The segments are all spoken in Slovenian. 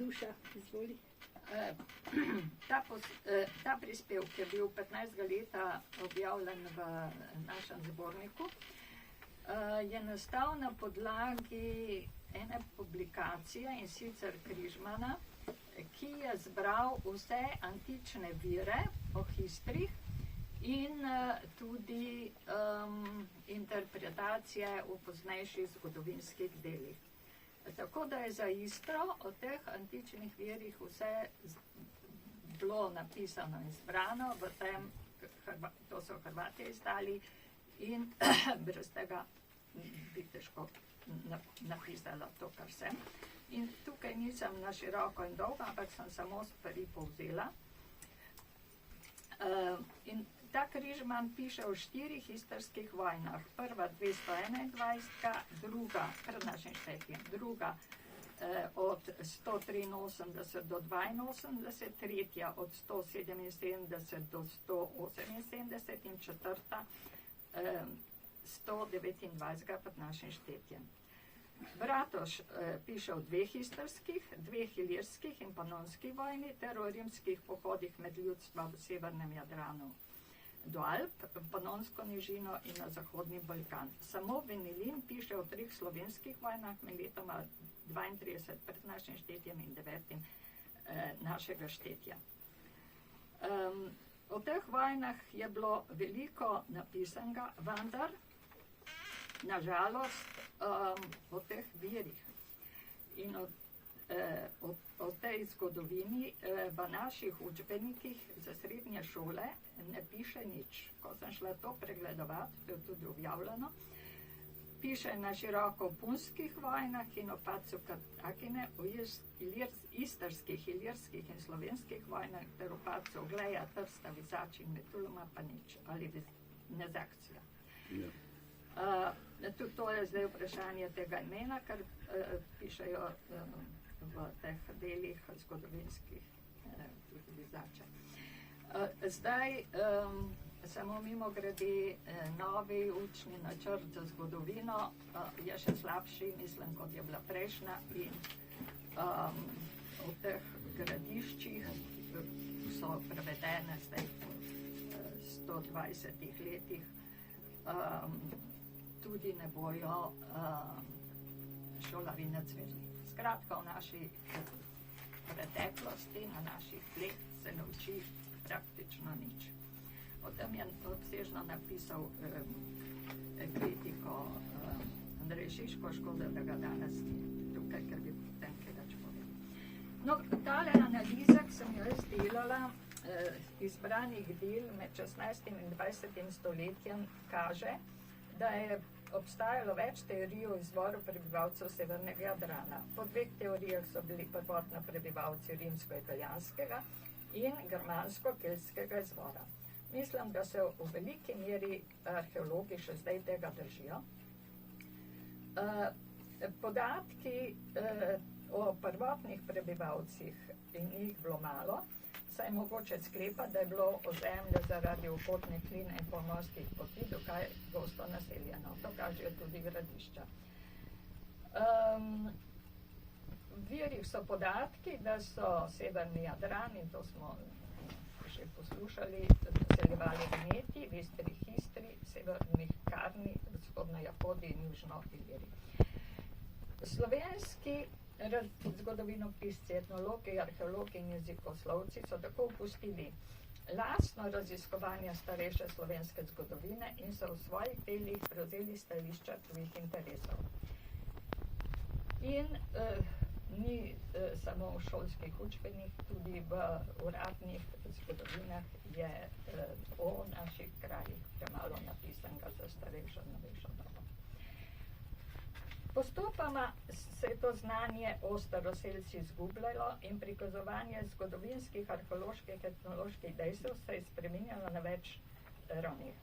Nuša, izvoli. Ta prispevek je bil 15. leta objavljen v našem zborniku, je nastal na podlagi ene publikacije, in sicer Križmana, ki je zbral vse antične vire o histrih in tudi interpretacije v poznejših zgodovinskih delih. Tako da je za Istro o teh antičnih virih vse bilo napisano in zbrano, v tem, to so Hrvati izdali, in brez tega bi težko napisala to, kar sem. In tukaj nisem na široko in dolgo, ampak sem samo stvari povzela. In ta Križman piše o 4 istrskih vojnah. Prva 221, druga pred našim štetjem, druga od 183 do 82, tretja od 177 do 178 in četrta 129 pred našim štetjem. Bratoš piše o 2 istrskih, 2 ilirskih in panonskih vojni ter o rimskih pohodih med ljudstva v severnem Jadranu do Alp, v Panonsko nižino in na Zahodni Balkan. Samo Venelin piše o 3 slovenskih vojnah med letoma 32 pred našim štetjem in 9 našega štetja. O teh vojnah je bilo veliko napisanega, vendar nažalost o teh virih in o tej zgodovini v naših učbenikih za srednje šole ne piše nič. Ko sem šla to pregledovati, to je tudi objavljeno, piše na široko o punskih vojnah in o padcu Kartagine, o istrskih, ilirskih in slovenskih vojnah ter o padcu Ogleja, Trsta, Vizač in Metuluma pa nič, ali Nezakcija. Tudi to je zdaj vprašanje tega imena, kar pišejo v teh delih zgodovinskih, tudi Vizača. Zdaj, samo mimogrede, novi učni načrt za zgodovino je še slabši, mislim, kot je bila prejšnja, in v teh gradiščih so prevedene zdaj po 120 letih, tudi ne bojo šolarji nacvedli. Skratka, v naši preteklosti, na naših tleh se nauči praktično nič. O tem je obsežno napisal kritiko Andrej Šiško, škoda, da ga danes tukaj, ker bi potem kaj več povedal. No, tale analiza, ki sem jo izdelala, izbranih del med 16. in 20. stoletjem, kaže, da je obstajalo več teorij o izvoru prebivalcev severnega Jadrana. Po 2 teorijah so bili prvotno prebivalci rimsko-italijanskega in germansko-keltskega izvora. Mislim, da se v veliki meri arheologi še zdaj tega držijo. Podatki o prvotnih prebivalcih in jih bilo malo, saj je mogoče sklepati, da je bilo ozemlje zaradi vhodne kline in pomorskih poti dokaj gosto naseljeno. To kažejo tudi gradišča. V virih so podatki, da so severni Jadran, in to smo še poslušali, naseljevali Veneti, Vestri, Histri, severnih Karni, vzhodno Japodi in južno Iliri. Slovenski zgodovinopisci, etnologi, arheologi in jezikoslovci so tako opustili lastno raziskovanje starejše slovenske zgodovine in so v svojih delih prevzeli stališča tujih interesov. In ni samo v šolskih učbenih, tudi v uradnih zgodovinah je o naših krajih premalo napisanega za starejšo in novejšo dobo. Postopoma se je to znanje o staroselci izgubljalo in prikazovanje zgodovinskih, arheoloških, etnoloških dejstev se je spreminjalo na več ravneh.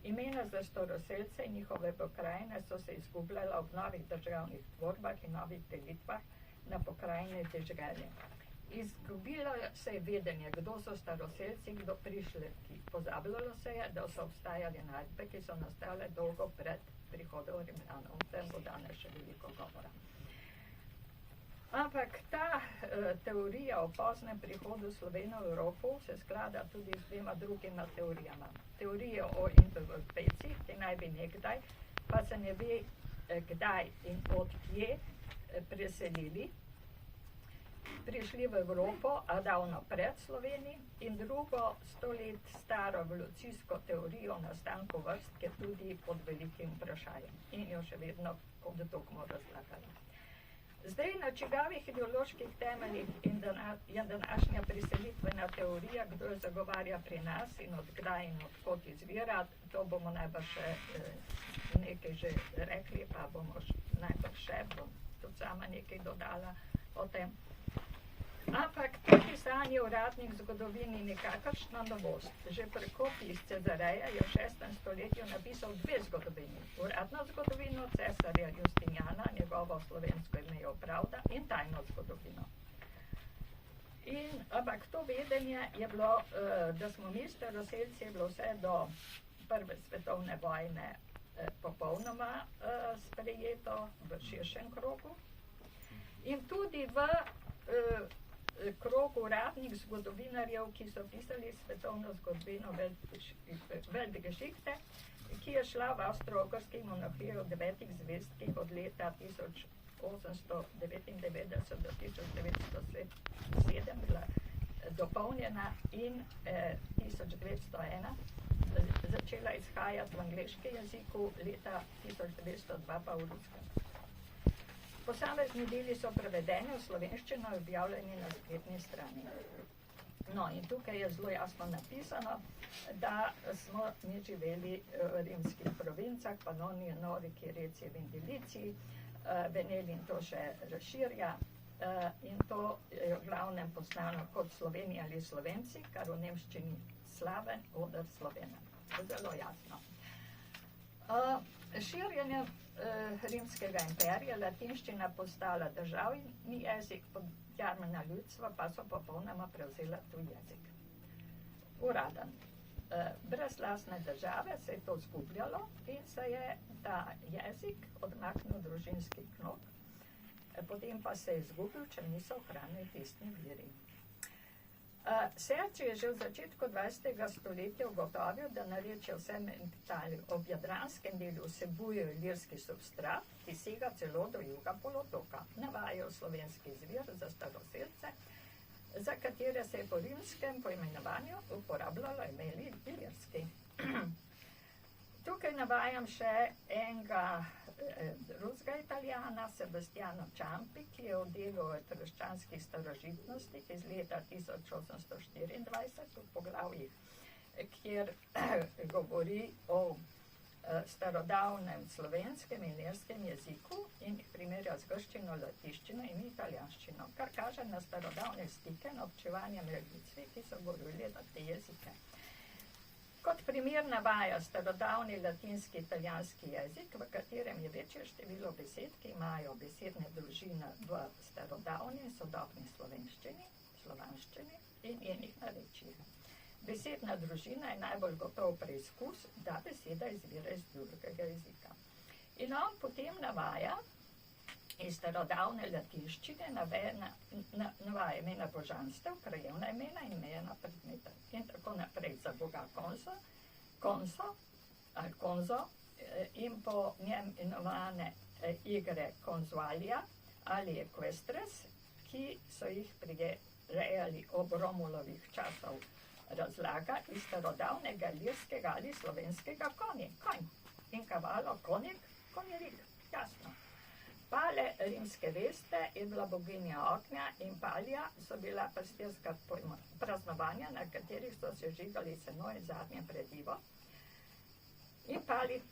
Imena za staroselce in njihove pokrajine so se izgubljala ob novih državnih tvorbah in novih delitvah na pokrajine dežgelje. Izgubilo se je vedenje, kdo so staroselci, kdo prišleki. Pozabljalo se je, da so obstajali najdbe, ki so nastale dolgo pred prihodom Rimljanov. O tem bo danes še veliko govora. Ampak ta teorija o poznem prihodu Slovenov v Evropo se sklada tudi z dvema drugima teorijama. Teorijo o indoevropejcih, ki naj bi nekdaj, pa se ne ve kdaj in od kje preselili, prišli v Evropo, a davno pred Sloveniji, in drugo 100 let staro evolucijsko teorijo o nastanku vrst, ki je tudi pod velikim vprašanjem in jo še vedno kot dogmo razlagala. Zdaj, na čigavih ideoloških temeljih je današnja priselitvena teorija, kdo jo zagovarja pri nas in od kdaj in od kod izvira, to bomo najbrž še nekaj že rekli, pa bomo najbrž še, bom tudi sama nekaj dodala o tem. Ampak to pisanje uradnih zgodovin je nekakršna novost. Že Prokopij iz Cezareja je v 6. stoletju napisal 2 zgodovini. Uradno zgodovino cesarja Justinjana, njegovo slovensko ime je Pravda, in tajno zgodovino. Ampak to vedenje je bilo, da smo mi staroselci, je bilo vse do prve svetovne vojne popolnoma sprejeto v širšem krogu. In tudi v krog uradnih zgodovinarjev, ki so pisali svetovno zgodovino Weltgeschichte, ki je šla v Avstro-Ogrski monarhiji v 9 zvezdkih od leta 1899 do 1907 bila dopolnjena in 1901 začela izhajati v angleškem jeziku, leta 1902 pa v ruskem. Posamezni deli so prevedeni v slovenščino in objavljeni na spletni strani. No, in tukaj je zelo jasno napisano, da smo mi živeli v rimskih provincah, Panoniji, Noriki, Reci, Vindelici, Venelin to še razširja in to je v glavnem poznano kot Slovenija ali Slovenci, kar v nemščini slaven, oder Slovena. Zelo jasno. Širjenjem rimskega imperija latinščina postala državni jezik, podjarmena ljudstva pa so popolnoma prevzela tuj jezik. Uraden. Brez lastne države se je to zgubljalo in se je ta jezik odmaknil družinski knot, potem pa se je izgubil, če niso ohranili tistni viri. Serči je že v začetku 20. stoletja ugotovil, da narečje vse metali ob jadranskem delu vsebujejo ilirski substrat, ki sega celo do juga polotoka. Navajajo slovenski izvir za staroselce, za katere se je po rimskem poimenovanju uporabljalo ime ilirski. Tukaj navajam še enega drugega Italijana, Sebastiano Ciampi, ki je v delu o krščanskih starožitnostih iz leta 1824 v poglavjih, kjer govori o starodavnem slovenskem in irskem jeziku in jih primerja z grščino, latinščino in italijanščino, kar kaže na starodavne stike na občevanje med ljudstvi, ki so govorili te jezike. Kot primer navaja starodavni latinski italijanski jezik, v katerem je večje število besed, ki imajo besedne družine v starodavni in sodobni slovanščini in njenih narečjih. Besedna družina je najbolj gotov preizkus, da beseda izvira iz drugega jezika. In on potem navaja iz starodavne latinščine, navaja imena božanstev, krajevna imena in imena predmeta. In tako naprej za boga Konzo in po njem imenovane igre konzualija ali equestres, ki so jih prirejali ob Romulovih časov, razlaga iz starodavnega ilirskega ali slovenskega konj in kavalo konjerik, jasno. Pale rimske veste je bila boginja ognja in palja so bila pastirska praznovanja, na katerih so se žigali seno in zadnje predivo. In pali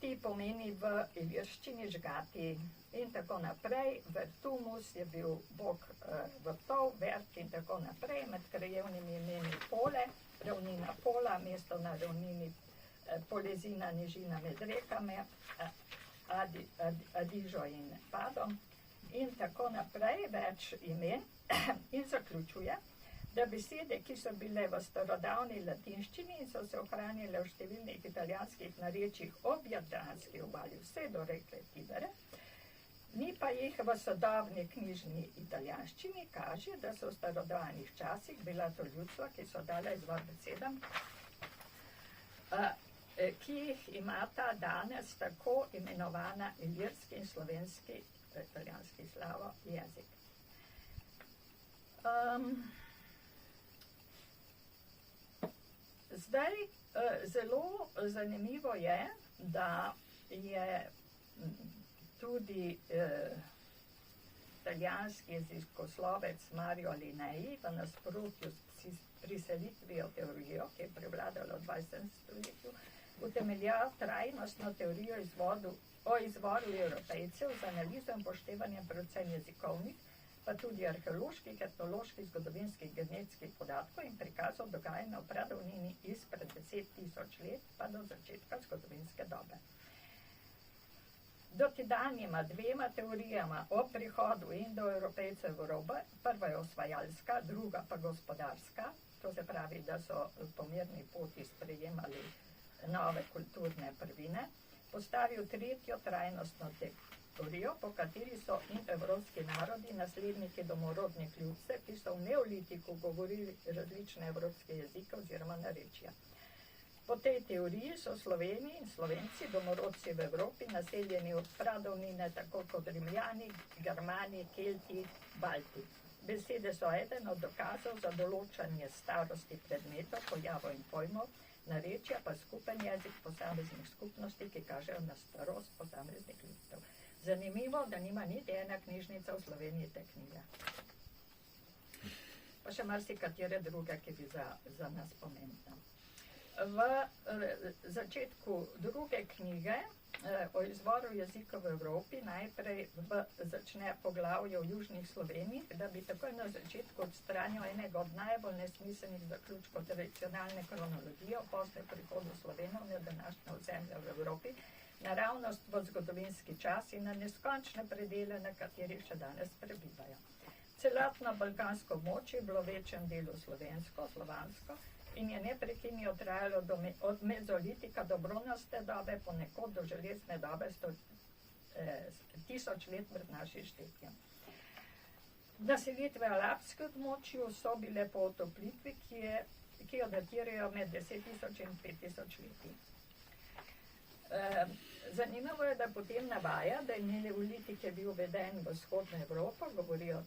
ti pomeni v ilirščini žgati in tako naprej. Vertumus je bil bog vrtov, vert in tako naprej, med krajevnimi imeni pole, ravnina pola, mesto na ravnini polezina, nižina med rekami, Adižo in Padom in tako naprej, več imen in zaključuje, da besede, ki so bile v starodavni latinščini in so se ohranile v številnih italijanskih narečjih ob jadranski obali vse do reke Tibere, Ni pa jih v sodobni knjižni italijanščini, kaže, da so v starodavnih časih bila to ljudstva, ki so dala izvor besedam, ki jih imata danes tako imenovana ilirski in slovenski, italijanski slavo jezik. Zdaj, zelo zanimivo je, da je tudi italijanski jezikoslovec Mario Linnei v nasprotju s priselitvijo teorijo, ki je prevladala v 20. stoletju, utemeljal trajnostno teorijo o izvoru Evropejcev z analizo in poštevanjem predvsem jezikovnih, pa tudi arheoloških, etnoloških, zgodovinskih, genetskih podatkov in prikazov dogajanja v pradavnini izpred 10.000 let pa do začetka zgodovinske dobe. Dotedanjima dvema teorijama o prihodu Indoevropejcev v Evropo, prva je osvajalska, druga pa gospodarska, to se pravi, da so po mirni poti sprejemali nove kulturne prvine, postavil tretjo trajnostno teorijo, po kateri so indoevropski narodi nasledniki domorodnih ljudstev, ki so v neolitiku govorili različne evropske jezike oziroma narečja. Po tej teoriji so Sloveniji in Slovenci, domorodci v Evropi, naseljeni od pradavnine, tako kot Rimljani, Germani, Kelti, Balti. Besede so eden od dokazov za določanje starosti predmetov, pojavov in pojmov, narečja pa skupen jezik posameznih skupnosti, ki kažejo na starost posameznih ljudstev. Zanimivo, da nima niti ena knjižnica v Sloveniji te knjige. Pa še marsikatere druge, ki bi za nas pomembna. V začetku druge knjige o izvoru jezika v Evropi najprej začne poglavje o južnih Sloveniji, da bi takoj na začetku odstranil enega od najbolj nesmiselnih zaključkov tradicionalne kronologije o posle prihodu Slovenov na današnjo ozemlje v Evropi, naravnost v zgodovinski čas in na neskončne predele, na katerih še danes prebivajo. Celotno balkansko območje je bilo v večjem delu slovensko, slovansko, in je neprekinjeno trajalo od mezolitika do bronaste dobe, ponekod do železne dobe 1000 let pred našim štetjem. Naselitve v alpskem območju so bile po otoplitvi, ki jo datirajo med 10.000 in 5.000 leti. Zanimivo je, da potem navaja, da je neolitik je bil uveden v vzhodno Evropo, govorijo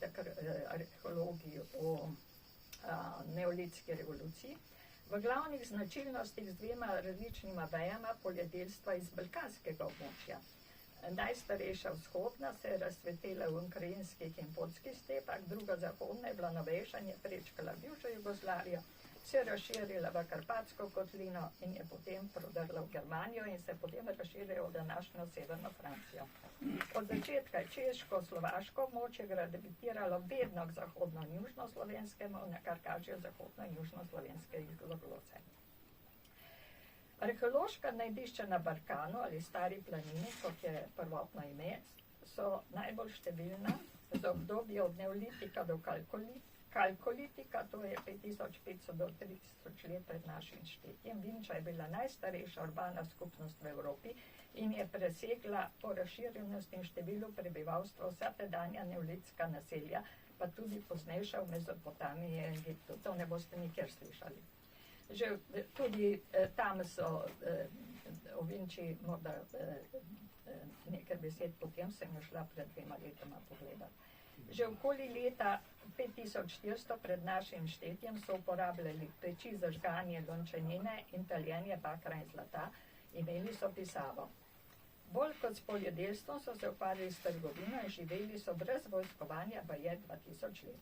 arheologi o neolitski revoluciji, v glavnih značilnostih z dvema različnima vejama poljedelstva iz balkanskega območja. Najstarejša vzhodna se je razcvetela v ukrajinskih in poljskih stepah, druga zahodna je bila novejša in je prečkala bivšo Jugoslavijo, se je razširila v Karpatsko kotlino in je potem prodrla v Germanijo in se potem razširila v današnjo severno Francijo. Od začetka je češko-slovaško območje gravitiralo vedno k zahodno- in južnoslovenskemu, na kar kažejo zahodno- in južnoslovenske izglose. Arheološka najdišča na Balkanu ali Stari planini, kot je prvotno ime, so najbolj številna za obdobje od neolitika do kalkolitika, to je 5500 do 3000 let pred našim štetjem. Vinča je bila najstarejša urbana skupnost v Evropi in je presegla po razširjenosti in številu prebivalstva vsa tedanja neolitska naselja, pa tudi poznejša v Mezopotamiji in Egiptu. To ne boste nikjer slišali. Že tudi tam so o Vinči morda nekaj besed, potem sem jo šla pred 2 letoma pogledati. Že okoli leta 5400 pred našim štetjem so uporabljali peči za žganje lončenine in taljenje bakra in zlata, imeli so pisavo. Bolj kot s poljedelstvom so se ukvarjali s trgovino in živeli so brez vojskovanja baje 2000 let.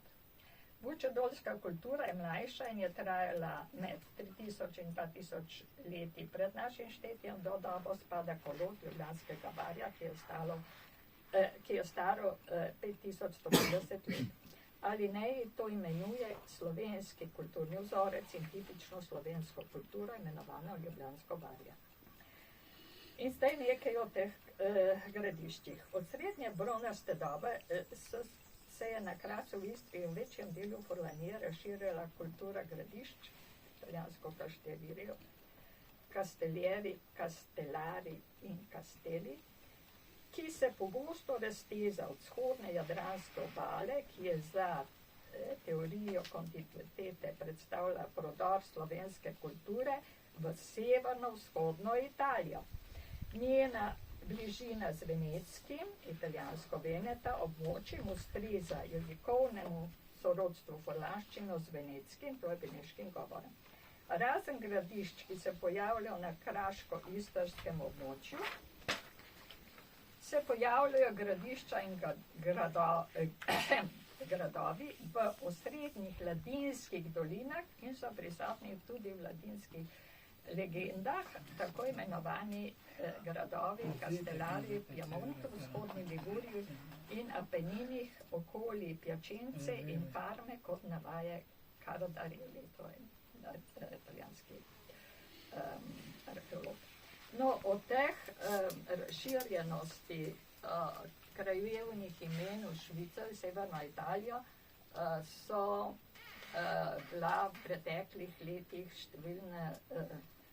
Vučedolska kultura je mlajša in je trajala med 3000 in 2000 leti pred našim štetjem, do dobo spada kolot Ljubljanskega barja, ki je staro 5150 let. Alineji to imenuje slovenski kulturni vzorec in tipično slovensko kulturo, imenovano Ljubljansko barje. In zdaj nekaj o teh gradiščih. Od srednje bronaste dobe se je na Krasu v Istri in večjem delu Furlanije razširila kultura gradišč, italijansko kaštelirijo, kasteljeri, kastelari in kasteli, ki se pogosto razteza od vzhodne jadranske obale, ki je za teorijo kontinuitete predstavlja prodor slovenske kulture v severno-vzhodno Italijo. Njena bližina z venetskim, italijansko Veneta, območjem ustreza jezikovnemu sorodstvu forlaščino z venetskim, to je beneškim govorom. Razen gradišč, ki se pojavljajo na kraško-istarskem območju, se pojavljajo gradišča in gradovi v osrednjih ladinskih dolinah in so prisotni tudi v ladinskih legendah, tako imenovani gradovi, Castellari, Piemontu, vzhodni Liguriji in Apeninih okoli Piačence in Parme, kot navaja Cardarelli, to je italijanski arheolog. No, od teh razširjenosti krajevnih imen v Švico in Severno Italijo so bila v preteklih letih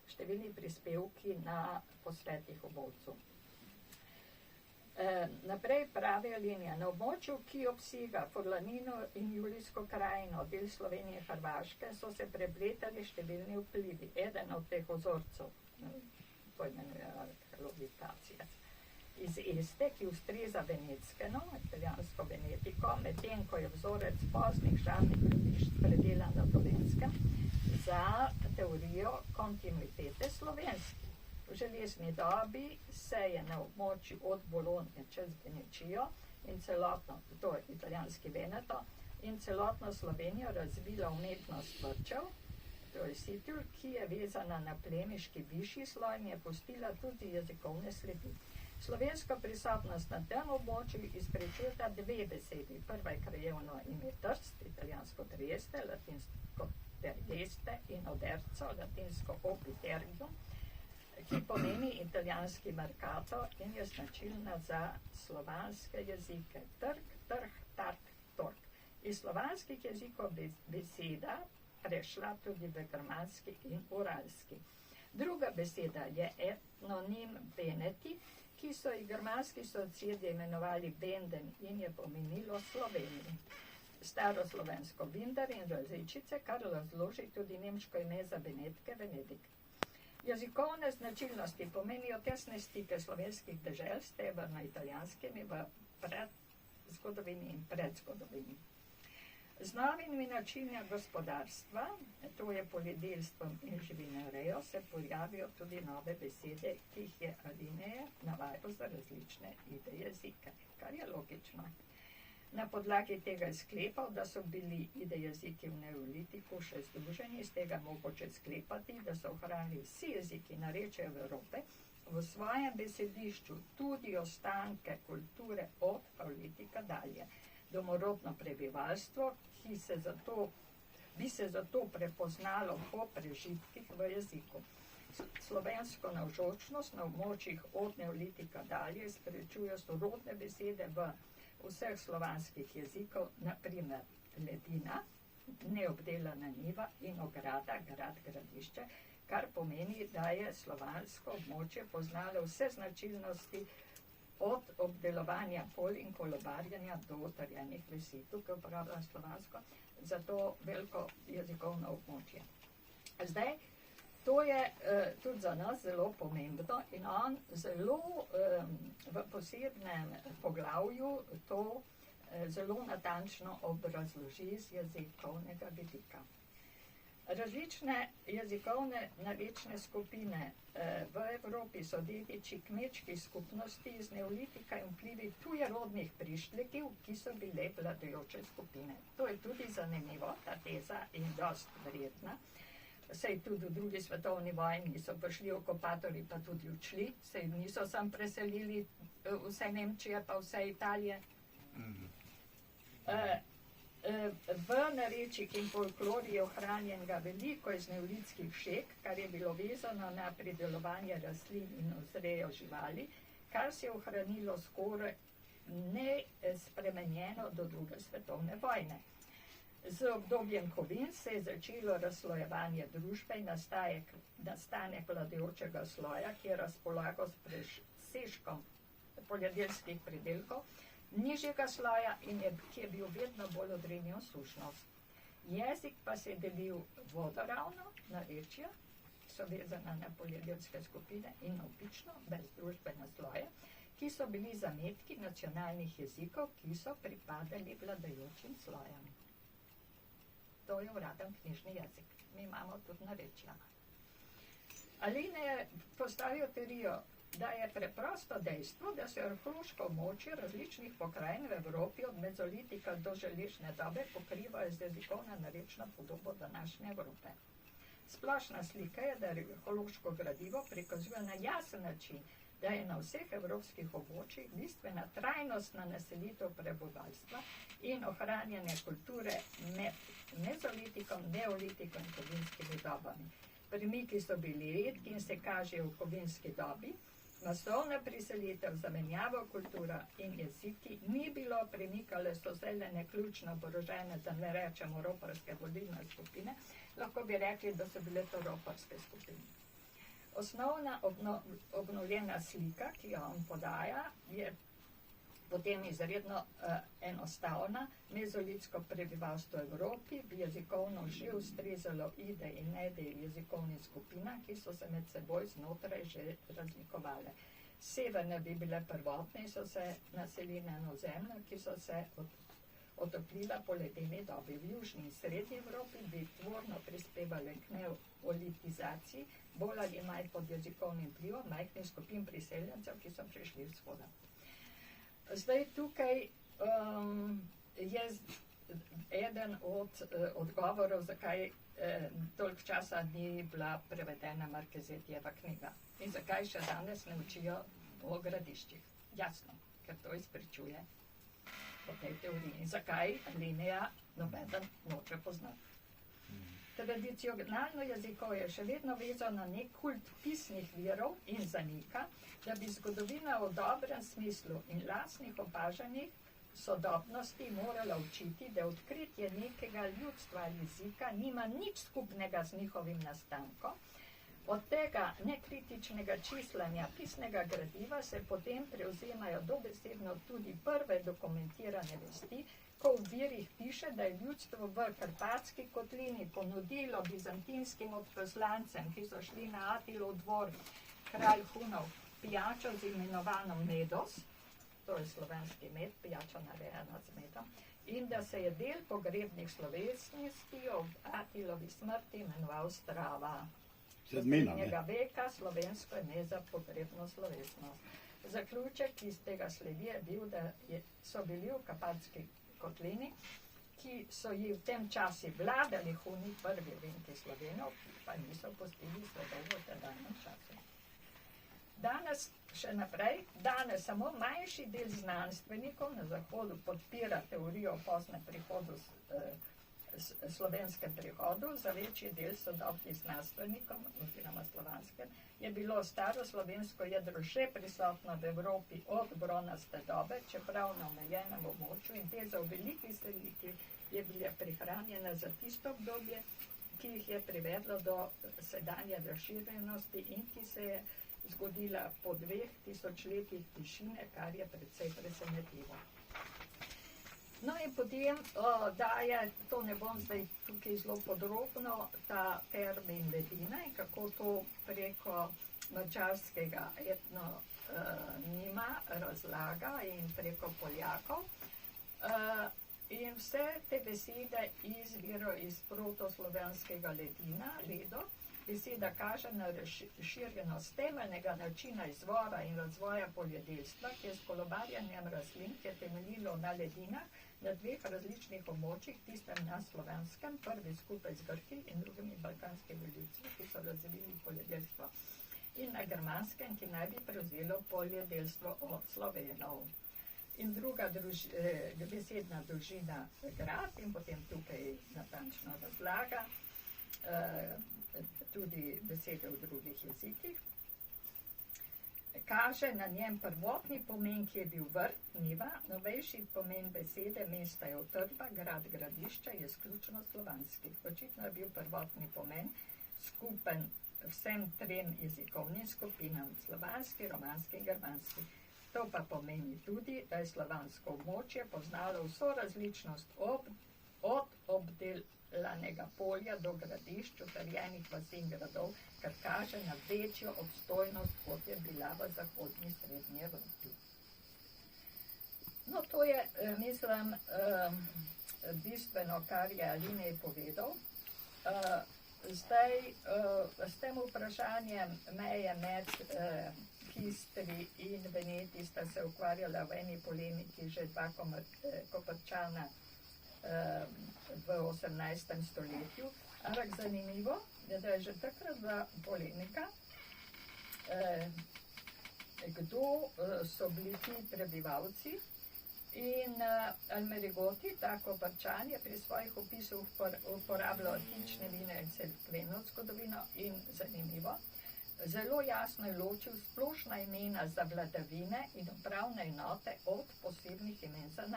številni prispevki na posvetih o Bovcu. Naprej pravi linija. Na območju, ki obsega Furlanino in Julijsko krajino, del Slovenije in Hrvaške, so se prepletali številni vplivi. Eden od teh ozorcev, to imenuje arheologikacija, iz Este, ki ustreza venetskeno, italijansko Venetiko, medtem ko je vzorec poznih žarnih gradišč predelan na Dolenjskem, za teorijo kontinuitete slovenskih. V železni dobi se je na območju od Bolonje čez Venečijo in celotno, to je italijanski Veneto, in celotno Slovenijo razvila umetnost vrčev, to je situl, ki je vezana na plemiški višji sloj in je pustila tudi jezikovne sledi. Slovensko prisotnost na tem območju izprečujeta dve besedi. Prva je krajevno ime Trst, italijansko Trieste, latinsko Tergeste in Oderco, latinsko Opitergium, ki pomeni italijanski mercato in je značilna za slovanske jezike. Trg, trh, tark, tork. Iz slovanskih jezikov beseda prešla tudi v germanski in uralski. Druga beseda je etnonim Veneti, ki so jih germanski sosedje imenovali Benden in je pomenilo Sloveniji. Staroslovensko Vindar in različice, kar razloži tudi nemško ime za Benetke, Venedik. Jezikovne značilnosti pomenijo tesne stike slovenskih dežel s severno-italijanskimi v predzgodovini in predzgodovini. Z novimi načini gospodarstva, to je poljedelstvom in živinorejo, se pojavijo tudi nove besede, ki jih je alineje navajal za različne ide jezike, kar je logično. Na podlagi tega je sklepal, da so bili ide jeziki v neolitiku še združeni, iz tega mogoče sklepati, da so ohranili vsi jeziki narečja Evrope v svojem besedišču tudi ostanke kulture od paleolitika dalje. Domorodno prebivalstvo, ki bi se zato prepoznalo po prežitkih v jeziku. Slovensko navzočnost na območjih od neolitika dalje izprečuje sorodne besede v vseh slovanskih jezikov, naprimer ledina, neobdelana njiva in ograda, grad, gradišče, kar pomeni, da je slovansko območje poznalo vse značilnosti od obdelovanja polj in kolobarjanja do utrjenih vasi. Tukaj uporabljam slovansko za to veliko jezikovno območje. Zdaj, to je tudi za nas zelo pomembno in on zelo v posebnem poglavju to zelo natančno obrazloži z jezikovnega vidika. Različne jezikovne narečne skupine v Evropi so dediči kmečkih skupnosti iz neolitika in vplivi tujerodnih prišlekov, ki so bile vladajoče skupine. To je tudi zanimivo, ta teza, in dost verjetna. Sej tudi v drugi svetovni vojni so prišli okupatorji, pa tudi odšli, sej niso sam preselili vse Nemčije, pa vse Italije. V narečjih in folklori je ohranjenega veliko iz neolitskih šeg, kar je bilo vezano na pridelovanje rastlin in vzrejo živali, kar se je ohranilo skoraj nespremenjeno do druge svetovne vojne. Z obdobjem kovin se je začelo razslojevanje družbe in nastanek vladajočega sloja, ki je razpolagal s presežkom poljedelskih pridelkov nižjega sloja in ki je bil vedno bolj odrinjen v sušnost. Jezik pa se je delil vodoravno, narečja, ki so vezana na poljedelske skupine, in navpično, brez družbene sloje, ki so bili zametki nacionalnih jezikov, ki so pripadali vladajočim slojem. To je uraden knjižni jezik. Mi imamo tudi narečja. Aline je postavil teorijo, da je preprosto dejstvo, da se arheološko območje različnih pokrajin v Evropi od mezolitika do železne dobe pokrivajo z jezikovno narečno podobo današnje Evrope. Splošna slika je, da arheološko gradivo prikazuje na jasen način, da je na vseh evropskih območjih bistvena trajnostna naselitev prebivalstva in ohranjanje kulture med mezolitikom, neolitikom in kovinskimi dobami. Premiki so bili redki in se kažejo v kovinski dobi. Masovna priselitev, zamenjava kultura in jeziki ni bilo, premikale so zelene ključno oborožene, da ne rečemo roparske vodilne skupine, lahko bi rekli, da so bile to roparske skupine. Osnovna obnovljena slika, ki jo on podaja, je potem izredno enostavna. Mezolitsko prebivalstvo v Evropi bi jezikovno že ustrezalo ide in nede jezikovnih skupina, ki so se med seboj znotraj že razlikovale. Severne bi bile prvotne in so se naseline na ozemlja, ki so se otoplila po ledeni dobi. V južni in srednji Evropi bi tvorno prispevali k neolitizaciji, bolj ali manj pod jezikovnim vplivom majhnih skupin priseljencev, ki so prišli v vzhoda. Zdaj tukaj je eden od odgovorov, zakaj toliko časa ni bila prevedena Markezetijeva knjiga in zakaj še danes ne učijo o gradiščih. Jasno, ker to izpričuje po tej teoriji. In zakaj Linija nobeden noče poznati. Tradicionalno jeziko je še vedno vezano na nek kult pisnih virov in zanika, da bi zgodovina v dobrem smislu in lastnih opažanjih sodobnosti morala učiti, da odkritje nekega ljudstva ali jezika nima nič skupnega z njihovim nastankom. Od tega nekritičnega čislanja pisnega gradiva se potem prevzemajo dobesedno tudi prve dokumentirane vesti, ko v virih piše, da je ljudstvo v Karpatski kotlini ponudilo bizantinskim odposlancem, ki so šli na Atilov dvor, kralj Hunov, pijačo z imenovanjem Medos, to je slovenski med, pijača narejena z medom, in da se je del pogrebnih slovesnosti ob Atilovi smrti imenoval Strava. Srednjega veka slovensko ime za pogrebno slovesnost. Zaključek iz tega sledi je bil, da so bili v Karpatski kotlini, ki so ji v tem časi vladali Huni, prvi vinki Slovenov, pa niso pustili sledov v tedanjem času. Danes še naprej, danes samo manjši del znanstvenikov na Zahodu podpira teorijo o poznem prihodu, slovenskem prihodu, za večji del sodobnih znanstvenikom, oziroma slovanskem, je bilo staro slovensko jedro že prisotno v Evropi od bronaste dobe, čeprav na omejenem območju, in teza v veliki sliki je bila prihranjena za tisto obdobje, ki jih je privedlo do sedanje razširjenosti in ki se je zgodila po 2 tisočletjih tišine, kar je precej presenetljivo. No in potem daje, to ne bom zdaj tukaj zelo podrobno, ta termin ledina in kako to preko madžarskega etnonima razlaga in preko Poljakov. In vse te besede izvirajo iz protoslovenskega ledina, ledo. Beseda kaže na razširjenost temeljnega načina izvora in razvoja poljedelstva, ki je s kolobarjanjem rastlin, ki je temeljilo na ledinah, na 2 različnih območjih, tistem na slovenskem, prvi skupaj z Grki in drugimi balkanskimi ljudmi, ki so razvili poljedelstvo, in na germanskem, ki naj bi prevzelo poljedelstvo od Slovenov. In druga besedna družina grad, in potem tukaj natančno razlaga tudi besede v drugih jezikih. Kaže na njem prvotni pomen, ki je bil vrt, njiva, novejši pomen besede mesta je utrdba, grad, gradišča je izključno slovanski. Očitno je bil prvotni pomen skupen vsem 3 jezikovnim skupinam, slovanski, romanski in germanski. To pa pomeni tudi, da je slovansko območje poznalo vso različnost od obdelanega polja do gradišč, utrjenih vasi in gradov, kar kaže na večjo obstojnost, kot je bila v zahodni srednji Evropi. No, to je, mislim, bistveno, kar je Alinej povedal. Zdaj, s tem vprašanjem meje med Istri in Veneti sta se ukvarjala v eni polemiki že dva Koprčana v 18. stoletju. Ampak zanimivo je, da je že takrat bila polemika, kdo so bili ti prebivalci. In Almerigoti, ta Koprčan, je pri svojih opisih uporabljal antične vine in cerkveno zgodovino in zanimivo, zelo jasno je ločil splošna imena za vladavine in upravne enote od posebnih imen za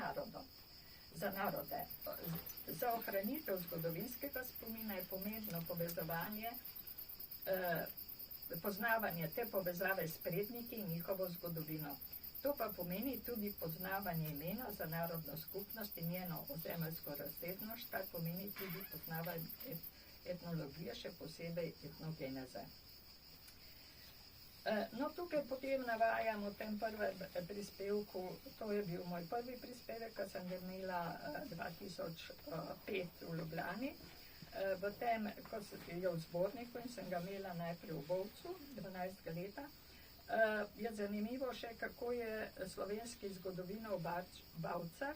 narode. Za ohranitev zgodovinskega spomina je pomembno poznavanje te povezave s predniki in njihovo zgodovino. To pa pomeni tudi poznavanje imena za narodno skupnost in njeno ozemeljsko razsežnost, kar pomeni tudi poznavanje etnologije, še posebej etnogeneze. No, tukaj potem navajam v tem prvem prispevku, to je bil moj prvi prispevek, ki sem ga imela 2005 v Ljubljani, v tem, ko je v zborniku in sem ga imela najprej v Bovcu, 12 leta. Je zanimivo še, kako je slovenski zgodovinov Bavčar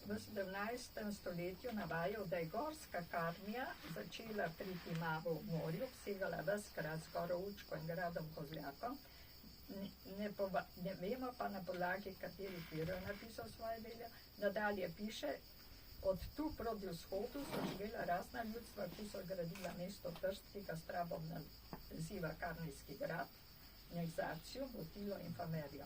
v 17. stoletju navajal, da je gorska Karnija začela pri Timavu v morju, segala ves krat s goro Učko in gradom Kozljakom. Ne vemo pa, na podlagi katerih virov je napisal svoje delo. Nadalje piše, od tu proti vzhodu so živela razna ljudstva, ki so gradila mesto Trst, ki ga s Strabom naziva Karnijski grad, Nekzacijo, Botilo in Famerijo.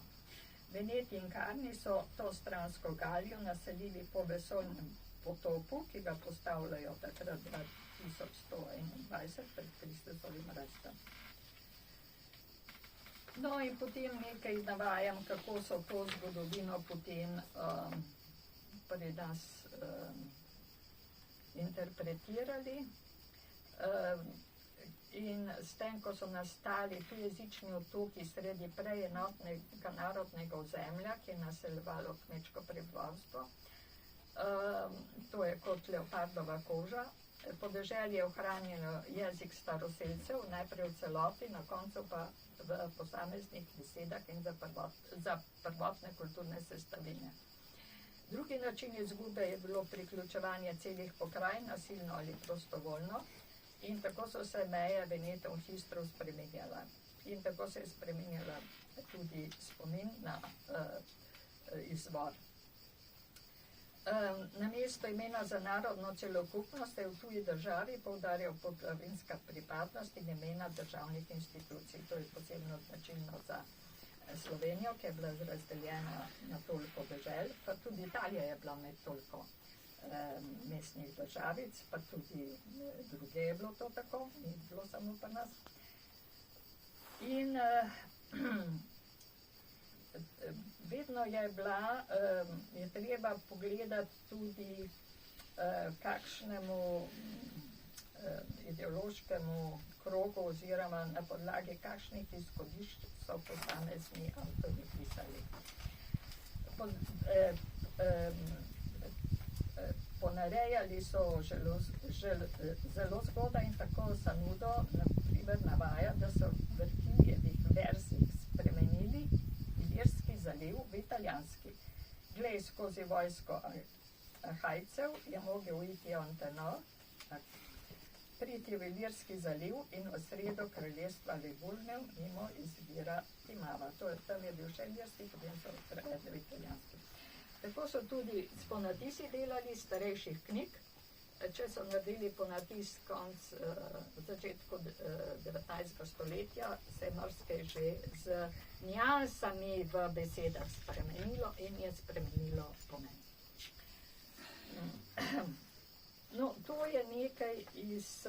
Veneti in Karni so to stransko Galijo naselili po vesoljnem potopu, ki ga postavljajo takrat 2121 pred Kristusovim rojstvom. No in potem nekaj navajam, kako so to zgodovino potem pri nas interpretirali. In s tem, ko so nastali tujezični otoki sredi prej enotnega narodnega ozemlja, ki je naseljevalo kmečko prebivalstvo, to je kot leopardova koža, podeželje je ohranjeno jezik staroselcev, najprej v celoti, na koncu pa v posameznih besedah in za prvotne kulturne sestavine. Drugi način izgube je bilo priključevanje celih pokrajin, nasilno ali prostovoljno, in tako so se meje Venetov in Histrov spremenjala. In tako se je spremenjala tudi spomin na izvor. Namesto imena za narodno celokupnost se je v tuji državi poudarjal pokrajinska pripadnost in imena državnih institucij. To je posebno značilno za Slovenijo, ki je bila razdeljena na toliko dežel, pa tudi Italija je bila med toliko mestnih državic, pa tudi druge je bilo to tako, ni bilo samo pri nas. In vedno je treba pogledati tudi kakšnemu ideološkemu krogu oziroma na podlagi kakšnih izhodišč so posamezni avtorji pisali. Ponarejali so zelo zgodaj in tako Sanudo na primer navaja, da so v Virgilijevih verzih spremenili Ilirski zaliv v italijanski. Glej, skozi vojsko Ahajcev je mogel uiti Antenor, priti v Ilirski zaliv in v sredo kraljestva Ligurnjev mimo izvira Timava. Tam je bil še Ilirski, potem so prevedli v italijanski. Tako so tudi s ponatisi delali starejših knjig. Če so naredili ponatis v začetku 19. stoletja, se je marsikaj že z njansami v besedah spremenilo in je spremenilo pomen. No, to je nekaj iz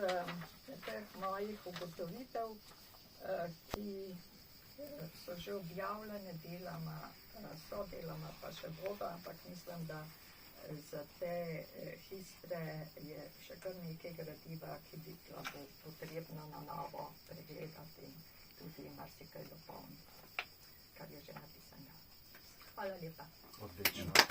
teh mojih ugotovitev, ki so že objavljene deloma pa še bodo, ampak mislim, da za te histre je še kar nekaj gradiva, ki bi bilo potrebno na novo pregledati in tudi marsikaj dopolniti, kar je že napisano. Hvala lepa. Odlično.